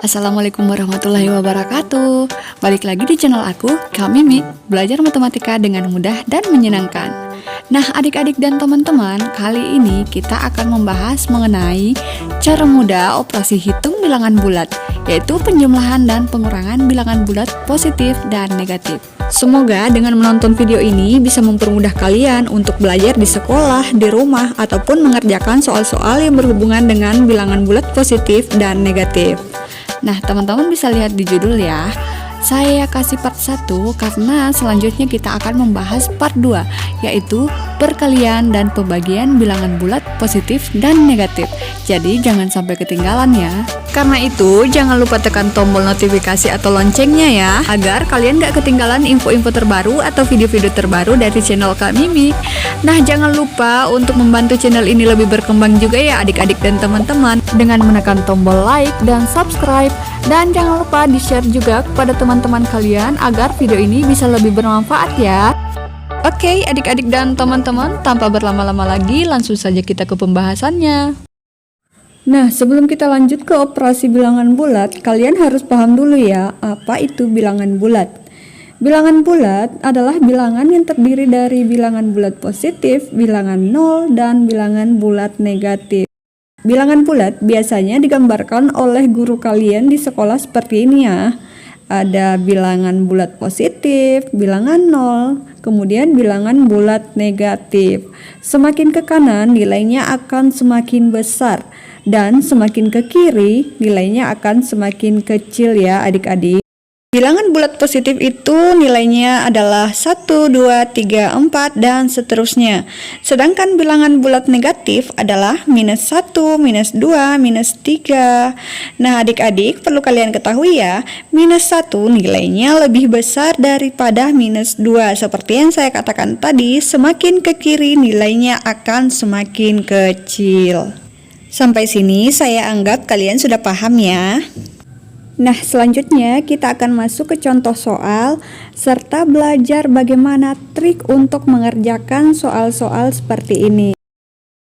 Assalamualaikum warahmatullahi wabarakatuh. Balik lagi di channel aku, Kak Mimi, belajar matematika dengan mudah dan menyenangkan. Nah, adik-adik dan teman-teman, kali ini kita akan membahas mengenai cara mudah operasi hitung bilangan bulat, yaitu penjumlahan dan pengurangan bilangan bulat positif dan negatif. Semoga dengan menonton video ini bisa mempermudah kalian untuk belajar di sekolah, di rumah, ataupun mengerjakan soal-soal yang berhubungan dengan bilangan bulat positif dan negatif. Nah, teman-teman bisa lihat di judul ya. Saya kasih part 1 karena selanjutnya kita akan membahas part 2, yaitu perkalian dan pembagian bilangan bulat positif dan negatif. Jadi jangan sampai ketinggalan ya. Karena itu jangan lupa tekan tombol notifikasi atau loncengnya ya, agar kalian gak ketinggalan info-info terbaru atau video-video terbaru dari channel Kak Mimi. Nah, jangan lupa untuk membantu channel ini lebih berkembang juga ya adik-adik dan teman-teman, dengan menekan tombol like dan subscribe. Dan jangan lupa di-share juga kepada teman-teman kalian agar video ini bisa lebih bermanfaat ya. Oke, adik-adik dan teman-teman, tanpa berlama-lama lagi, langsung saja kita ke pembahasannya. Nah, sebelum kita lanjut ke operasi bilangan bulat, kalian harus paham dulu ya, apa itu bilangan bulat. Bilangan bulat adalah bilangan yang terdiri dari bilangan bulat positif, bilangan nol, dan bilangan bulat negatif. Bilangan bulat biasanya digambarkan oleh guru kalian di sekolah seperti ini ya. Ada bilangan bulat positif, bilangan nol, kemudian bilangan bulat negatif. Semakin ke kanan nilainya akan semakin besar, dan semakin ke kiri nilainya akan semakin kecil ya adik-adik. Bilangan bulat positif itu nilainya adalah 1, 2, 3, 4, dan seterusnya. Sedangkan bilangan bulat negatif adalah minus 1, minus 2, minus 3. Nah adik-adik perlu kalian ketahui ya, minus 1 nilainya lebih besar daripada minus 2. Seperti yang saya katakan tadi, semakin ke kiri nilainya akan semakin kecil. Sampai sini saya anggap kalian sudah paham ya. Nah, selanjutnya kita akan masuk ke contoh soal serta belajar bagaimana trik untuk mengerjakan soal-soal seperti ini.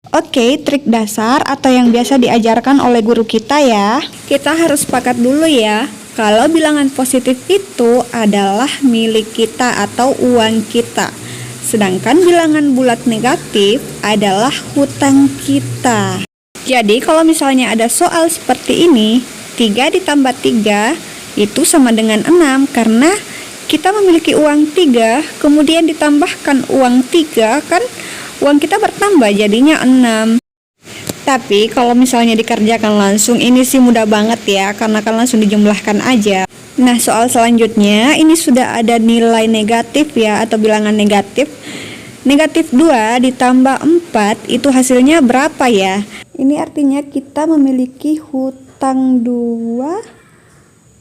Oke, trik dasar atau yang biasa diajarkan oleh guru kita ya. Kita harus sepakat dulu ya, kalau bilangan positif itu adalah milik kita atau uang kita. Sedangkan bilangan bulat negatif adalah hutang kita. Jadi kalau misalnya ada soal seperti ini, 3 ditambah 3 itu sama dengan 6, karena kita memiliki uang 3, kemudian ditambahkan uang 3, kan uang kita bertambah jadinya 6. Tapi kalau misalnya dikerjakan langsung, ini sih mudah banget ya, karena kan langsung dijumlahkan aja. Nah, soal selanjutnya ini sudah ada nilai negatif ya, atau bilangan negatif. Negatif 2 ditambah 4 itu hasilnya berapa ya? Ini artinya kita memiliki hutang 2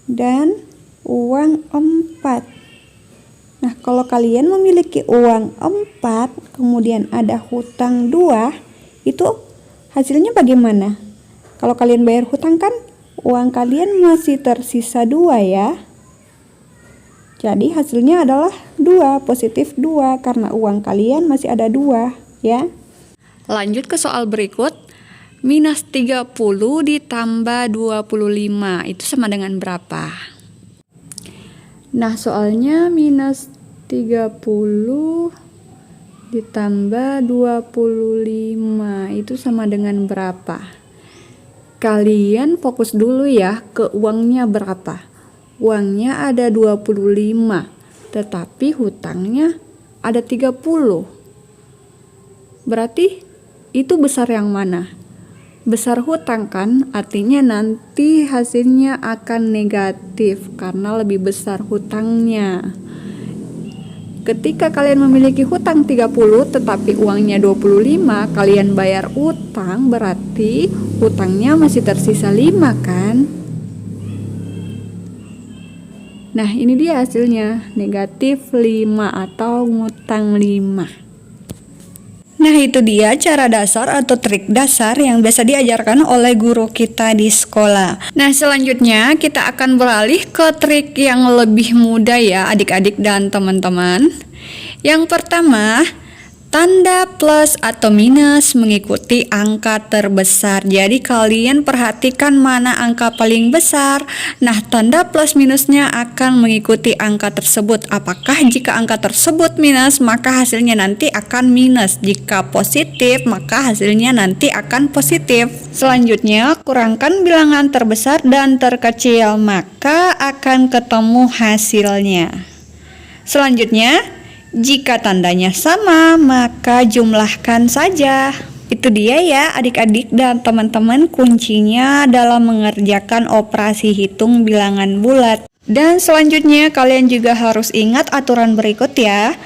dan uang 4. Nah, kalau kalian memiliki uang 4, kemudian ada hutang 2, itu hasilnya bagaimana? Kalau kalian bayar hutang kan uang kalian masih tersisa 2 ya. Jadi hasilnya adalah 2, positif 2, karena uang kalian masih ada 2 ya. Lanjut ke soal berikut. Minus 30 ditambah 25 itu sama dengan berapa? Nah, soalnya minus 30 ditambah 25 itu sama dengan berapa? Kalian fokus dulu ya ke uangnya berapa. Uangnya ada 25, tetapi hutangnya ada 30. Berarti itu besar yang mana? Besar hutang kan, artinya nanti hasilnya akan negatif karena lebih besar hutangnya. Ketika kalian memiliki hutang 30 tetapi uangnya 25, kalian bayar hutang, berarti hutangnya masih tersisa 5 kan? Nah, ini dia hasilnya, negatif 5 atau ngutang 5. Nah, itu dia cara dasar atau trik dasar yang biasa diajarkan oleh guru kita di sekolah. Nah, selanjutnya kita akan beralih ke trik yang lebih mudah ya adik-adik dan teman-teman. Yang pertama, Tanda plus atau minus mengikuti angka terbesar. Jadi kalian perhatikan mana angka paling besar. Nah, tanda plus minusnya akan mengikuti angka tersebut. Apakah jika angka tersebut minus, maka hasilnya nanti akan minus. Jika positif, maka hasilnya nanti akan positif. Selanjutnya, kurangkan bilangan terbesar dan terkecil, maka akan ketemu hasilnya. Selanjutnya, jika tandanya sama, maka jumlahkan saja. Itu dia ya adik-adik dan teman-teman, kuncinya dalam mengerjakan operasi hitung bilangan bulat. Dan selanjutnya kalian juga harus ingat aturan berikut ya.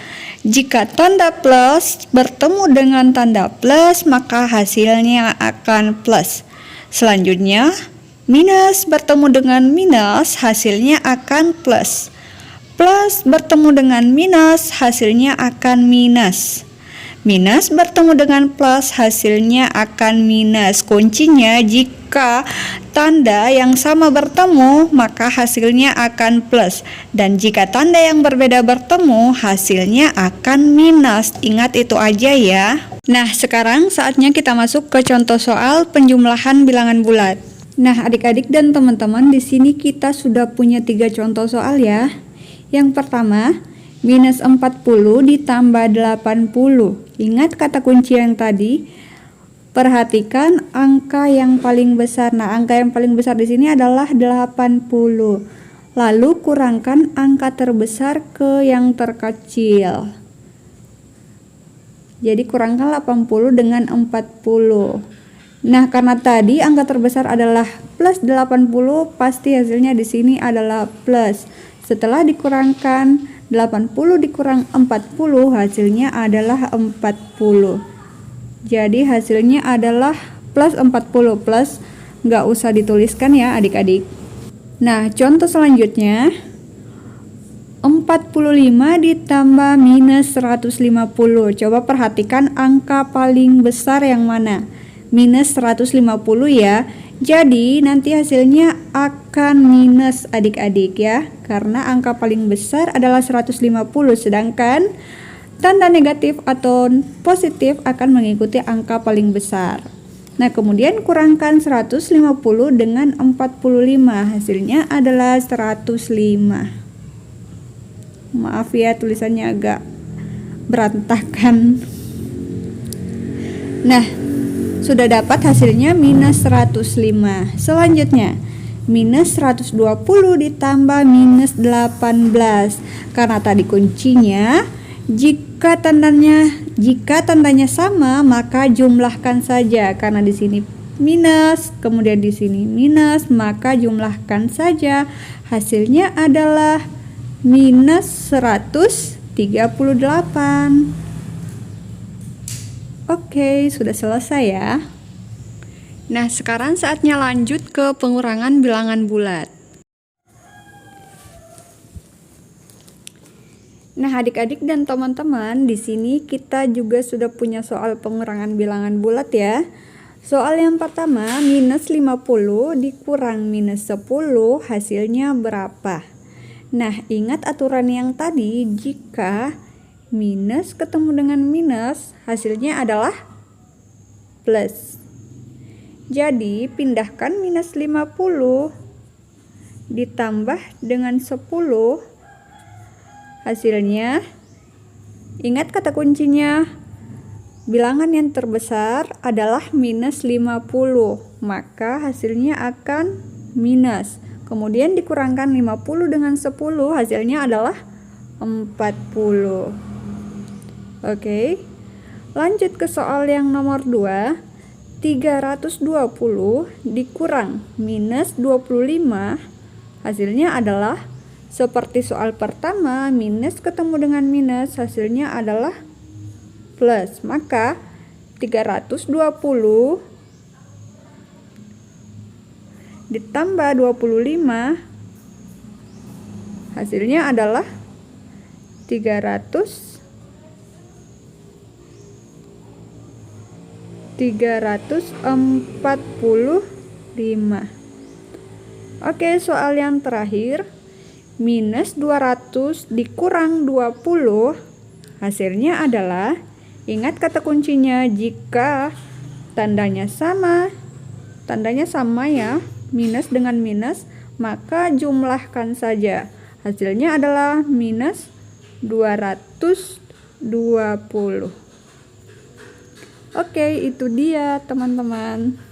Jika tanda plus bertemu dengan tanda plus, maka hasilnya akan plus. Selanjutnya, minus bertemu dengan minus, hasilnya akan plus. Plus bertemu dengan minus, hasilnya akan minus. Minus bertemu dengan plus, hasilnya akan minus. Kuncinya jika tanda yang sama bertemu, maka hasilnya akan plus. Dan jika tanda yang berbeda bertemu, hasilnya akan minus. Ingat itu aja ya. Nah, sekarang saatnya kita masuk ke contoh soal penjumlahan bilangan bulat. Nah, adik-adik dan teman-teman, di sini kita sudah punya 3 contoh soal ya. Yang pertama, minus 40 ditambah 80. Ingat kata kunci yang tadi. Perhatikan angka yang paling besar. Nah, angka yang paling besar di sini adalah 80. Lalu kurangkan angka terbesar ke yang terkecil. Jadi kurangkan 80 dengan 40. Nah, karena tadi angka terbesar adalah plus 80, pasti hasilnya di sini adalah plus. Setelah dikurangkan 80 dikurang 40, hasilnya adalah 40. Jadi hasilnya adalah plus 40. Plus nggak usah dituliskan ya adik-adik. Nah, contoh selanjutnya, 45 ditambah minus 150. Coba perhatikan angka paling besar yang mana? Minus 150 ya. Jadi nanti hasilnya akan minus adik-adik ya, karena angka paling besar adalah 150, sedangkan tanda negatif atau positif akan mengikuti angka paling besar. Nah, kemudian kurangkan 150 dengan 45, hasilnya adalah 105. Maaf ya, tulisannya agak berantakan. Nah, sudah dapat hasilnya minus 105. Selanjutnya, minus 120 ditambah minus 18. Karena tadi kuncinya, jika tandanya sama, maka jumlahkan saja. Karena di sini minus, kemudian di sini minus, maka jumlahkan saja. Hasilnya adalah minus 138. Oke, sudah selesai ya. Nah, sekarang saatnya lanjut ke pengurangan bilangan bulat. Nah, adik-adik dan teman-teman, di sini kita juga sudah punya soal pengurangan bilangan bulat ya. Soal yang pertama, minus 50 dikurang minus 10, hasilnya berapa? Nah, ingat aturan yang tadi, jika minus ketemu dengan minus, hasilnya adalah plus. Jadi pindahkan minus 50 ditambah dengan 10, hasilnya, ingat kata kuncinya, bilangan yang terbesar adalah minus 50, maka hasilnya akan minus. Kemudian dikurangkan 50 dengan 10, hasilnya adalah 40. Oke, lanjut ke soal yang nomor 2. 320 dikurang minus 25, hasilnya adalah seperti soal pertama, minus ketemu dengan minus, hasilnya adalah plus. Maka 320 ditambah 25, hasilnya adalah 345. Oke, soal yang terakhir, minus 200 dikurang 20, hasilnya adalah, Ingat kata kuncinya, jika tandanya sama ya, minus dengan minus, maka jumlahkan saja. Hasilnya adalah minus 220. Oke, itu dia teman-teman.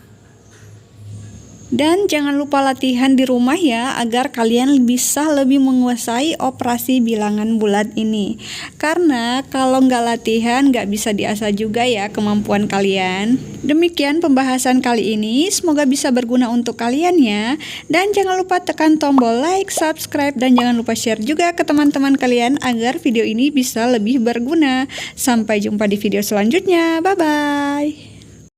Dan jangan lupa latihan di rumah ya, agar kalian bisa lebih menguasai operasi bilangan bulat ini. Karena kalau nggak latihan, nggak bisa diasah juga ya kemampuan kalian. Demikian pembahasan kali ini, semoga bisa berguna untuk kalian ya. Dan jangan lupa tekan tombol like, subscribe, dan jangan lupa share juga ke teman-teman kalian agar video ini bisa lebih berguna. Sampai jumpa di video selanjutnya, bye-bye.